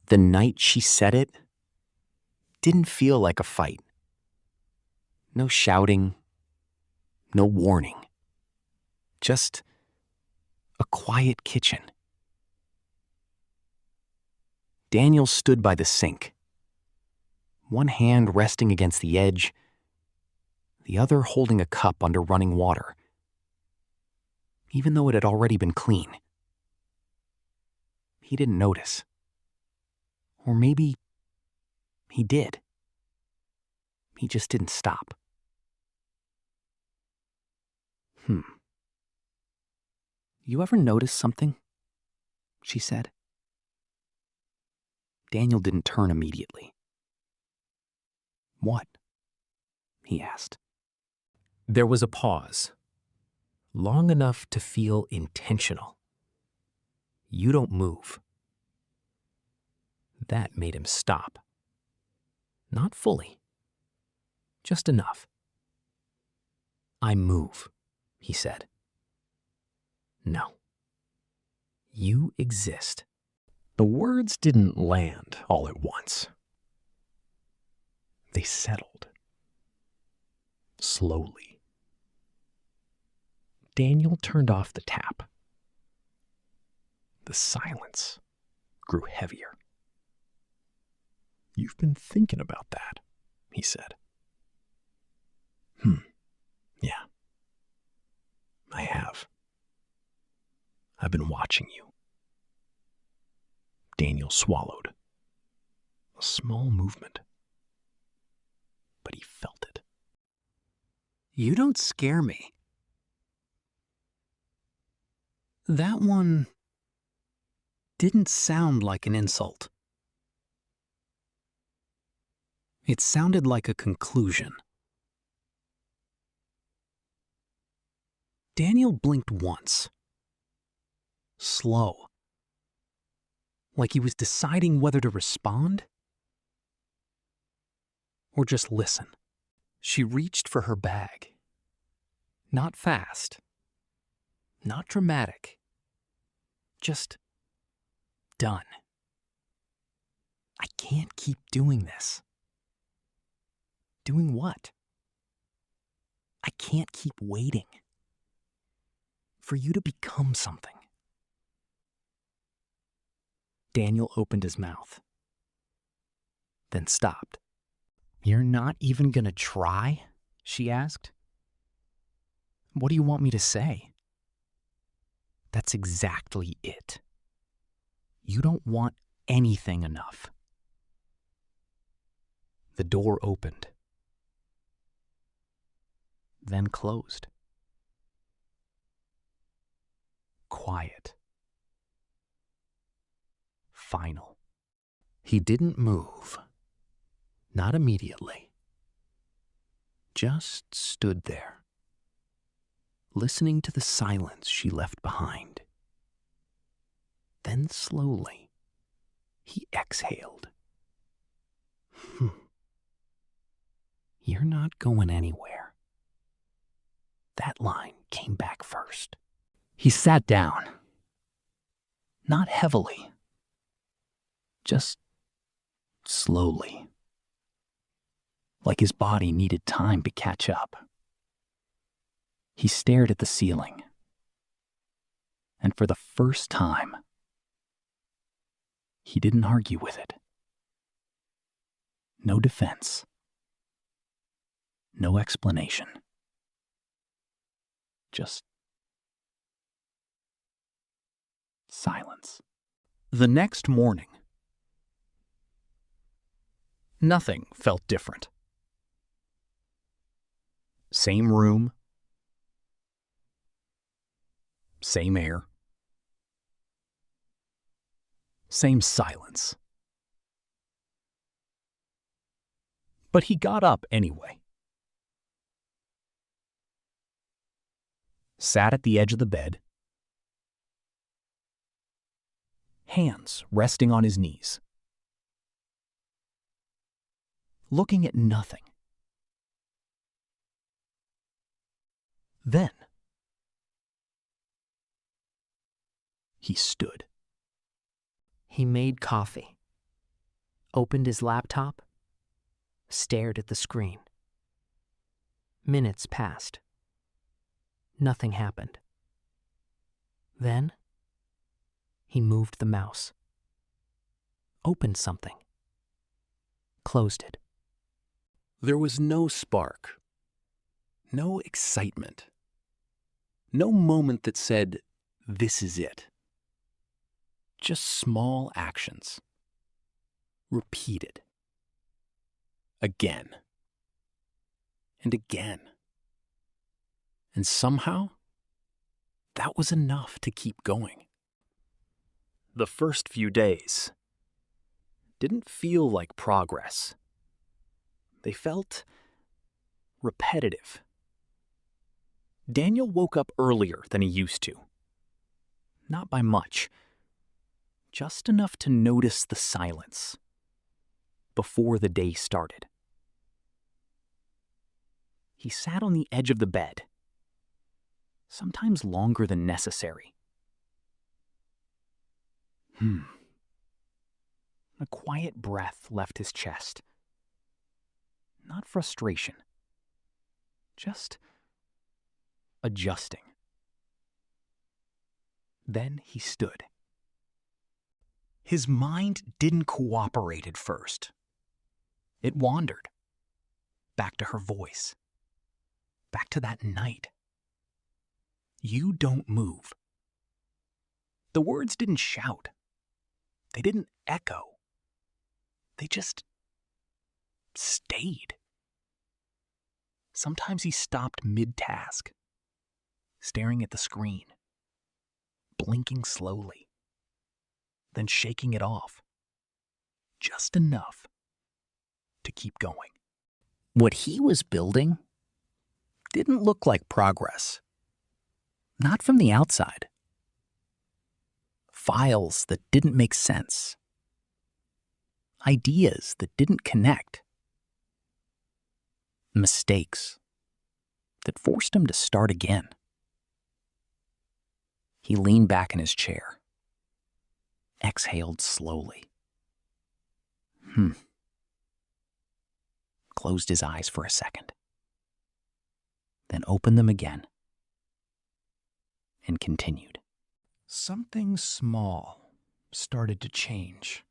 The night she said it didn't feel like a fight. No shouting, no warning. Just a quiet kitchen. Daniel stood by the sink, one hand resting against the edge, the other holding a cup under running water, even though it had already been clean. He didn't notice. Or maybe he did. He just didn't stop. You ever notice something? She said. Daniel didn't turn immediately. What? He asked. There was a pause, long enough to feel intentional. You don't move. That made him stop. Not fully, just enough. I move, he said. No. You exist. The words didn't land all at once. They settled. Slowly. Daniel turned off the tap. The silence grew heavier. You've been thinking about that, he said. Yeah. I have. I've been watching you. Daniel swallowed. A small movement. But he felt it. You don't scare me. That one didn't sound like an insult. It sounded like a conclusion. Daniel blinked once. Slow. Like he was deciding whether to respond or just listen. She reached for her bag. Not fast. Not dramatic. Just done. I can't keep doing this. Doing what? I can't keep waiting for you to become something. Daniel opened his mouth, then stopped. You're not even gonna try? She asked. What do you want me to say? That's exactly it. You don't want anything enough. The door opened, then closed. Quiet. Final. He didn't move. Not immediately. Just stood there, listening to the silence she left behind. Then slowly, he exhaled. You're not going anywhere. That line came back first. He sat down. Not heavily. Just slowly. Like his body needed time to catch up. He stared at the ceiling. And for the first time, he didn't argue with it. No defense. No explanation. Just silence. The next morning, nothing felt different. Same room. Same air. Same silence. But he got up anyway. Sat at the edge of the bed, hands resting on his knees, looking at nothing. Then he stood. He made coffee. opened his laptop, stared at the screen. Minutes passed. Nothing happened. Then, he moved the mouse, opened something, closed it. There was no spark, no excitement, no moment that said, "This is it." Just small actions, repeated, again and again. And somehow, that was enough to keep going. The first few days didn't feel like progress. They felt repetitive. Daniel woke up earlier than he used to. Not by much. Just enough to notice the silence before the day started. He sat on the edge of the bed, sometimes longer than necessary. A quiet breath left his chest. Not frustration, just adjusting. Then he stood. His mind didn't cooperate at first. It wandered. Back to her voice. Back to that night. You don't move. The words didn't shout. They didn't echo. They just stayed. Sometimes he stopped mid-task, staring at the screen, blinking slowly, then shaking it off, just enough to keep going. What he was building didn't look like progress. Not from the outside. Files that didn't make sense. Ideas that didn't connect. Mistakes that forced him to start again. He leaned back in his chair, exhaled slowly. Closed his eyes for a second, then opened them again and continued. Something small started to change.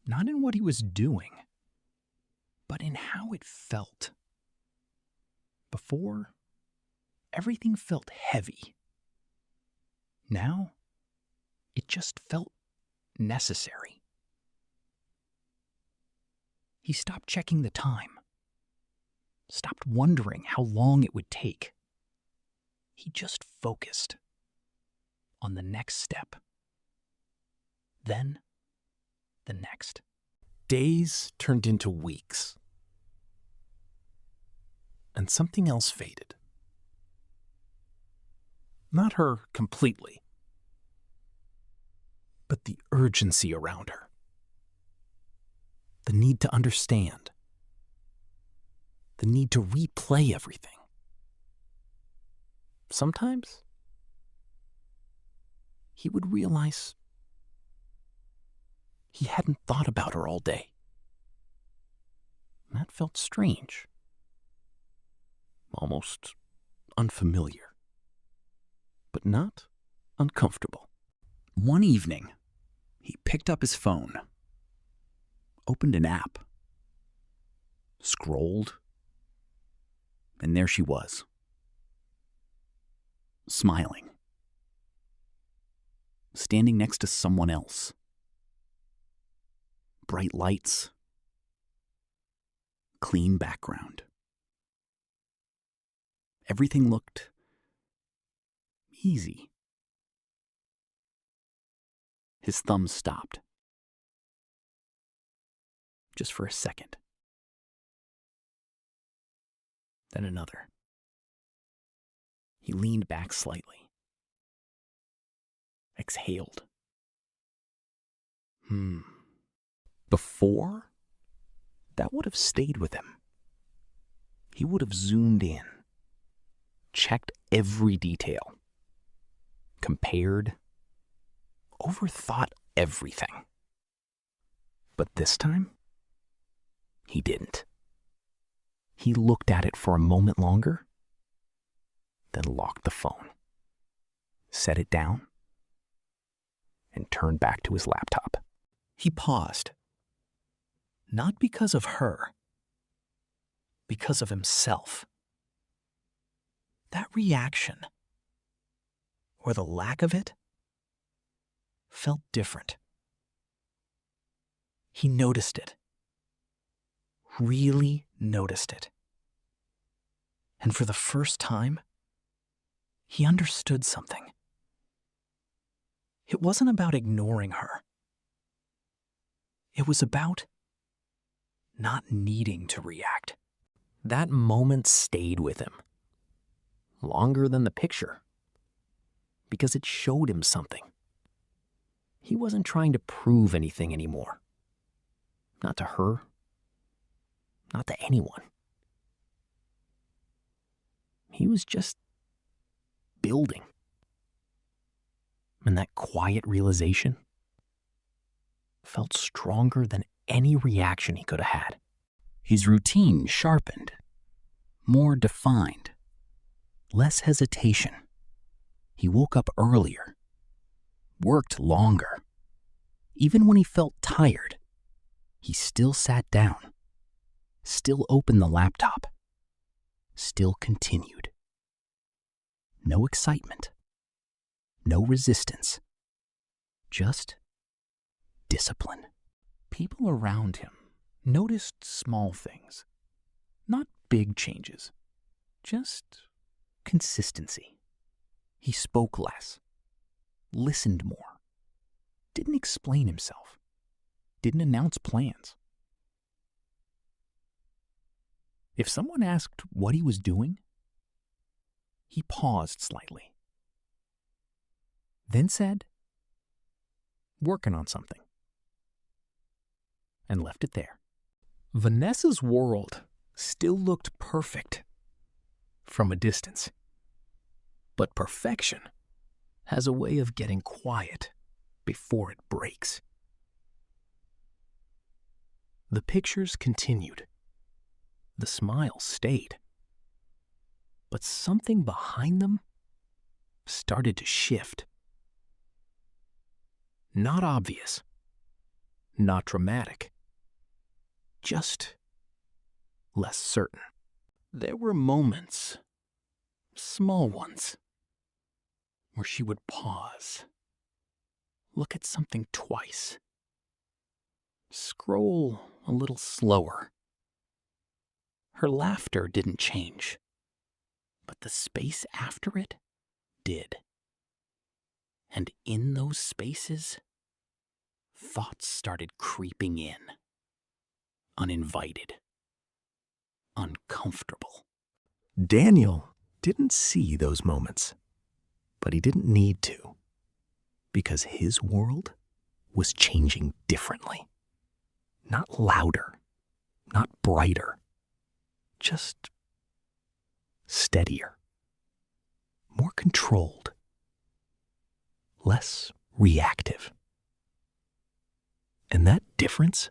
Not in what he was doing, but in how it felt. Before, everything felt heavy. Now, it just felt necessary. He stopped checking the time, stopped wondering how long it would take. He just focused on the next step, then the next. Days turned into weeks, and something else faded. Not her completely, but the urgency around her. The need to understand. The need to replay everything. Sometimes, he would realize he hadn't thought about her all day. That felt strange. Almost unfamiliar. But not uncomfortable. One evening, he picked up his phone, opened an app, scrolled, and there she was, smiling, standing next to someone else. Bright lights, clean background. Everything looked easy. His thumb stopped. Just for a second. Then another. He leaned back slightly. Exhaled. Before, that would have stayed with him. He would have zoomed in, checked every detail, compared, overthought everything. But this time, he didn't. He looked at it for a moment longer, then locked the phone, set it down, and turned back to his laptop. He paused. Not because of her, because of himself. That reaction, or the lack of it, felt different. He noticed it. Really noticed it. And for the first time, he understood something. It wasn't about ignoring her. It was about not needing to react. That moment stayed with him. Longer than the picture. Because it showed him something. He wasn't trying to prove anything anymore. Not to her. Not to anyone. He was just building. And that quiet realization felt stronger than any reaction he could have had. His routine sharpened, more defined, less hesitation. He woke up earlier, worked longer. Even when he felt tired, he still sat down, still opened the laptop, still continued. No excitement, no resistance, just discipline. People around him noticed small things, not big changes, just consistency. He spoke less, listened more, didn't explain himself, didn't announce plans. If someone asked what he was doing, he paused slightly, then said, "Working on something," and left it there. Vanessa's world still looked perfect from a distance. But perfection has a way of getting quiet before it breaks. The pictures continued. The smile stayed. But something behind them started to shift. Not obvious, not dramatic, just less certain. There were moments, small ones, where she would pause, look at something twice, scroll a little slower. Her laughter didn't change, but the space after it did. And in those spaces, thoughts started creeping in, uninvited, uncomfortable. Daniel didn't see those moments, but he didn't need to, because his world was changing differently. Not louder, not brighter, just steadier, more controlled, less reactive. And that difference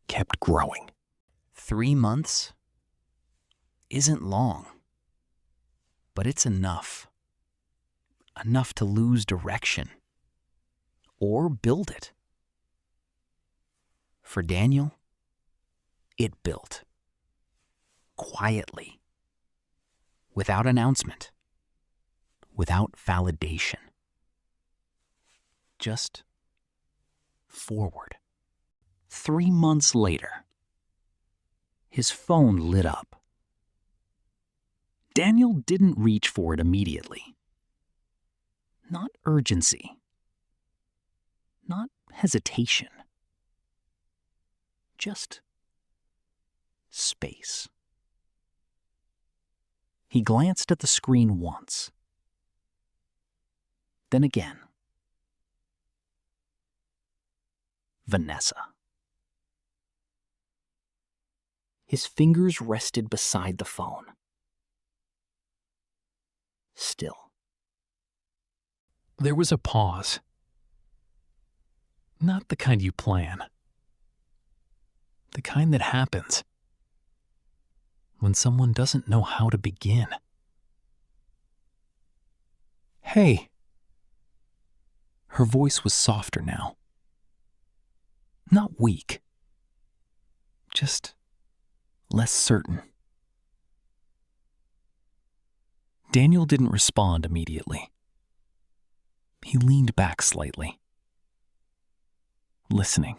kept growing. 3 months isn't long, but it's enough. Enough to lose direction or build it. For Daniel, it built. Quietly. Without announcement. Without validation. Just forward. 3 months later, his phone lit up. Daniel didn't reach for it immediately. Not urgency. Not hesitation. Just space. He glanced at the screen once. Then again. Vanessa. His fingers rested beside the phone. Still. There was a pause. Not the kind you plan. The kind that happens when someone doesn't know how to begin. Hey. Her voice was softer now. Not weak. Just less certain. Daniel didn't respond immediately. He leaned back slightly, listening.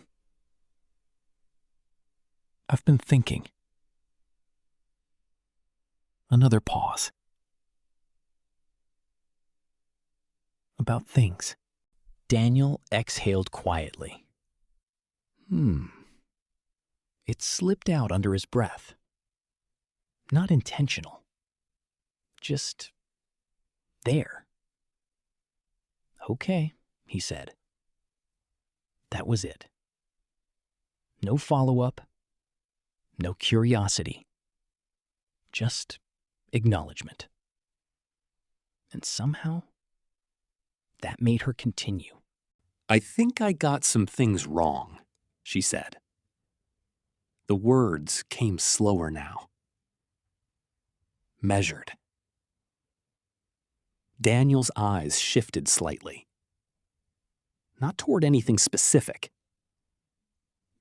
I've been thinking. Another pause. About things. Daniel exhaled quietly. It slipped out under his breath. Not intentional. Just there. Okay, he said. That was it. No follow-up. No curiosity. Just acknowledgement. And somehow, that made her continue. I think I got some things wrong, she said. The words came slower now. Measured. Daniel's eyes shifted slightly. Not toward anything specific.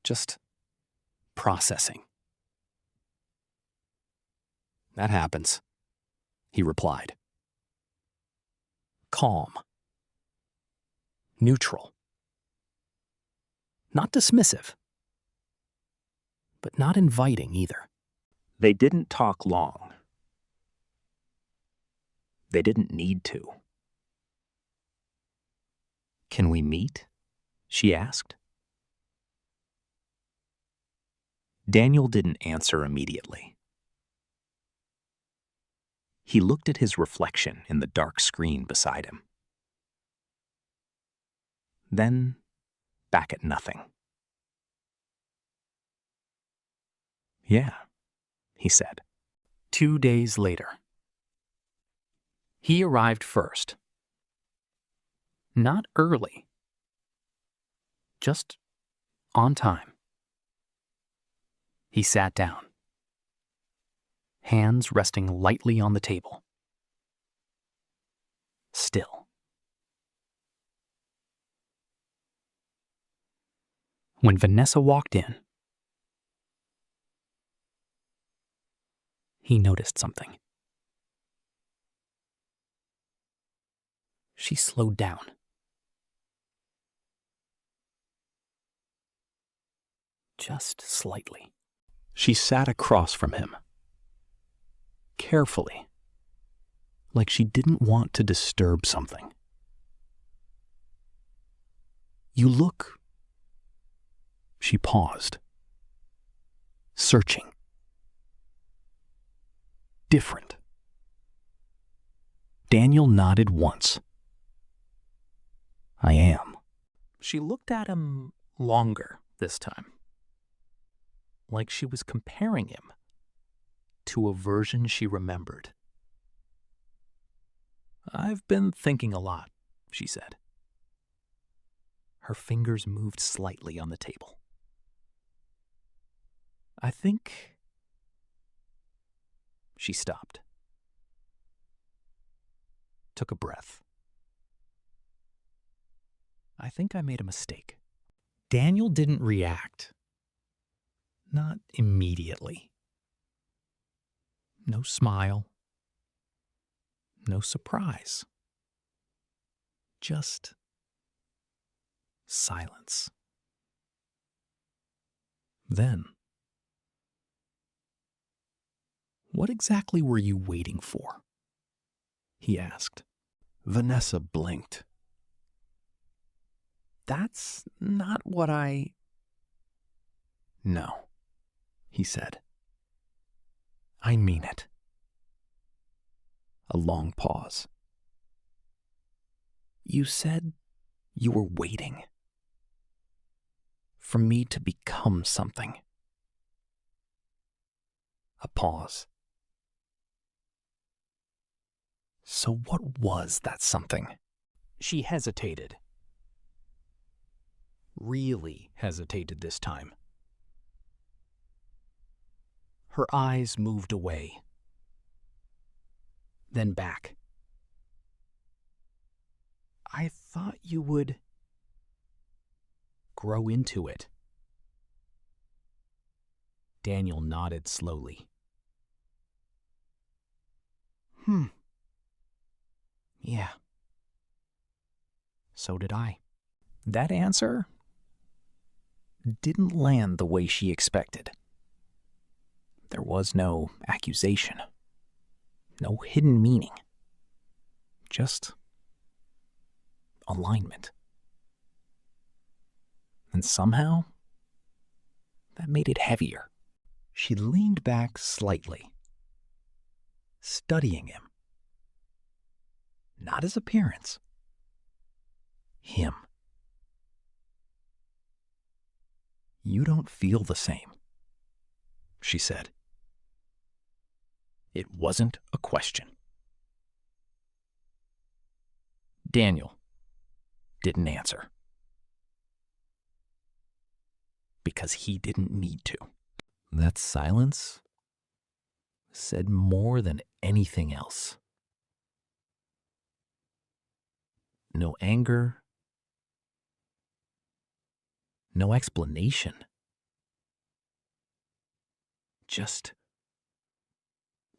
Just processing. That happens, he replied. Calm. Neutral. Not dismissive. But not inviting either. They didn't talk long. They didn't need to. Can we meet? She asked. Daniel didn't answer immediately. He looked at his reflection in the dark screen beside him. Then, back at nothing. Yeah, he said. 2 days later. He arrived first. Not early. Just on time. He sat down. Hands resting lightly on the table. Still. When Vanessa walked in, he noticed something. She slowed down. Just slightly. She sat across from him. Carefully. Like she didn't want to disturb something. You look... She paused. Searching. Different. Daniel nodded once. I am. She looked at him longer this time. Like she was comparing him to a version she remembered. I've been thinking a lot, she said. Her fingers moved slightly on the table. I think... She stopped. Took a breath. I think I made a mistake. Daniel didn't react. Not immediately. No smile. No surprise. Just silence. Then, what exactly were you waiting for? He asked. Vanessa blinked. That's not what I... No, he said. I mean it. A long pause. You said you were waiting for me to become something. A pause. So what was that something? She hesitated. really hesitated this time. Her eyes moved away, then back. I thought you would grow into it. Daniel nodded slowly. Yeah. So did I. That answer didn't land the way she expected. There was no accusation, no hidden meaning, just alignment. And somehow, that made it heavier. She leaned back slightly, studying him. Not his appearance. Him. You don't feel the same, she said. It wasn't a question. Daniel didn't answer. Because he didn't need to. That silence said more than anything else. No anger, no explanation. Just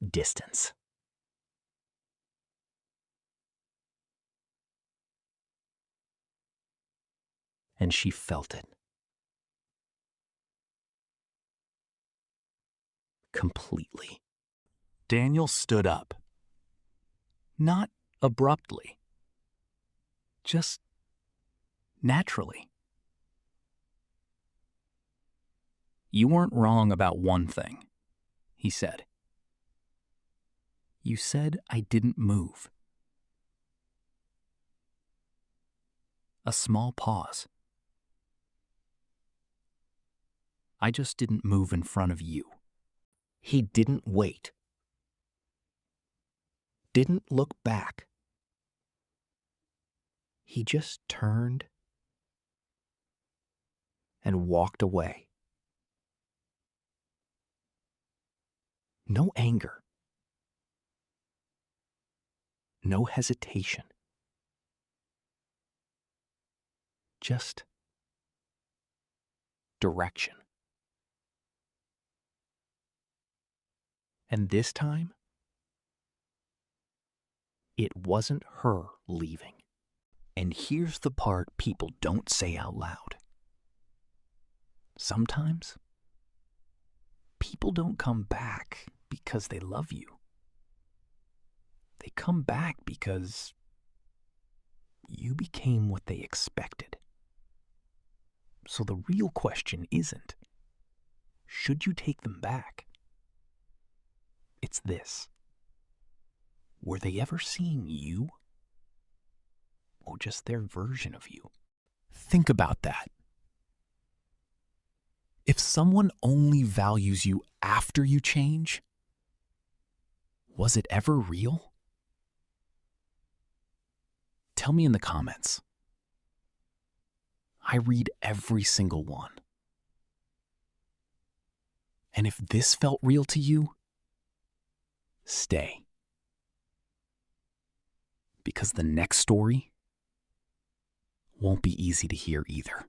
distance. And she felt it. Completely. Daniel stood up. Not abruptly. Just naturally. You weren't wrong about one thing, he said. You said I didn't move. A small pause. I just didn't move in front of you. He didn't wait. Didn't look back. He just turned and walked away. No anger. No hesitation. Just direction. And this time, it wasn't her leaving. And here's the part people don't say out loud. Sometimes, people don't come back because they love you. They come back because you became what they expected. So the real question isn't, should you take them back? It's this. Were they ever seeing you? Or just their version of you? Think about that. If someone only values you after you change, was it ever real? Tell me in the comments. I read every single one. And if this felt real to you, stay. Because the next story won't be easy to hear either.